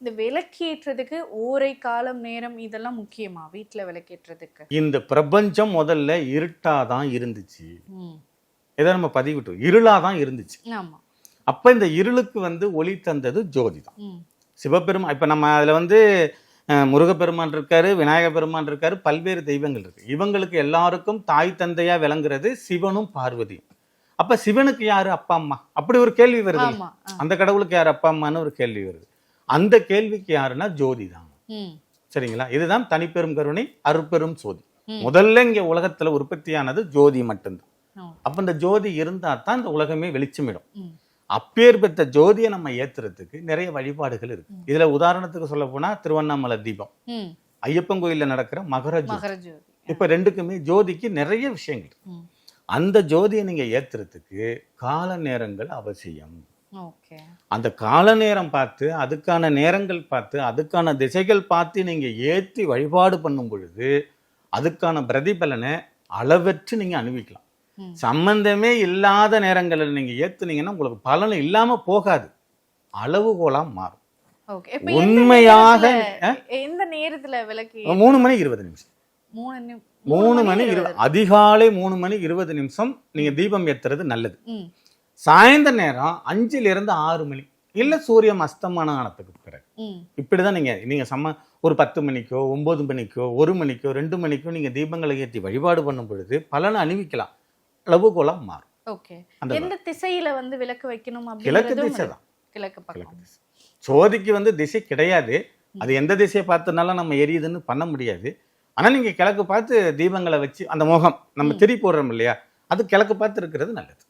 இந்த விளக்கேற்றதுக்கு ஓரை காலம் நேரம் இதெல்லாம் முக்கியமா வீட்டுல விளக்கேற்றதுக்கு? இந்த பிரபஞ்சம் முதல்ல இருட்டாதான் இருந்துச்சு. இதை நம்ம பதிவிட்டோம். இருளாதான் இருந்துச்சு. ஆமா. அப்ப இந்த இருளுக்கு ஒளி தந்தது ஜோதி தான். சிவபெருமான் இப்ப நம்ம அதுல முருகப்பெருமான் இருக்காரு, விநாயக பெருமான் இருக்காரு, பல்வேறு தெய்வங்கள் இருக்கு. இவங்களுக்கு எல்லாருக்கும் தாய் தந்தையா விளங்குறது சிவனும் பார்வதியும். அப்ப சிவனுக்கு யாரு அப்பா அம்மா? அப்படி ஒரு கேள்வி வருது. அந்த கடவுளுக்கு யாரு அப்பா அம்மான்னு ஒரு கேள்வி வருது. அந்த கேள்விக்கு யாருன்னா ஜோதி தான். சரிங்களா? இதுதான் தனிப்பெரும் கருணை அருட்பெரும் ஜோதி. முதல்ல இங்க உலகத்துல உற்பத்தியானது ஜோதி மட்டும்தான். அப்ப இந்த ஜோதி இருந்தா தான் இந்த உலகமே வெளிச்சமிடும். அப்பேற்பட்ட ஜோதியை நம்ம ஏத்துறதுக்கு நிறைய வழிபாடுகள் இருக்கு. இதுல உதாரணத்துக்கு சொல்ல போனா திருவண்ணாமலை தீபம், ஐயப்பன் கோயில்ல நடக்கிற மகர ஜோதி. இப்ப ரெண்டுக்குமே ஜோதிக்கு நிறைய விஷயங்கள். அந்த ஜோதியை நீங்க ஏத்துறதுக்கு கால நேரங்கள் அவசியம். அந்த கால நேரம் பார்த்து, அதுக்கான நேரங்கள் பார்த்து, அதுக்கான திசைகள் பார்த்து நீங்க ஏற்றி வழிபாடு பண்ணும் பொழுது அதுக்கான பிரதிபலனை அளவற்று நீங்க அனுபவிக்கலாம். சம்பந்தமே இல்லாத நேரங்களில் நீங்க ஏத்துனீங்கன்னா உங்களுக்கு பலன் இல்லாம போகாது, அளவுகோலா மாறும். உண்மையாக எந்த நேரத்துல விளக்கு? 3 மணி 20 நிமிஷம். 3 மணி 20, அதிகாலை 3 மணி 20 நிமிஷம் நீங்க தீபம் ஏத்துறது நல்லது. சாயந்தர நேரம் 5லிருந்து 6 மணி, இல்ல சூரியன் அஸ்தமான ஆனத்துக்கு பிறகு. இப்படிதான் நீங்க ஒரு 10 மணிக்கோ 9 மணிக்கோ 1 மணிக்கோ 2 மணிக்கோ நீங்க தீபங்களை ஏற்றி வழிபாடு பண்ணும் பொழுது பலனை அணிவிக்கலாம், அளவுகோலா மாறும். எந்த திசையில விளக்கு வைக்கணும்? கிழக்கு திசை தான். கிழக்கு பக்கம். சோதிக்கு திசை கிடையாது. அது எந்த திசையை பார்த்துனாலும் நம்ம எரியுதுன்னு பண்ண முடியாது. ஆனா நீங்க கிழக்கு பார்த்து தீபங்களை வச்சு, அந்த முகம் நம்ம திரி போடுறோம் இல்லையா, அது கிழக்கு பார்த்து இருக்கிறது நல்லது.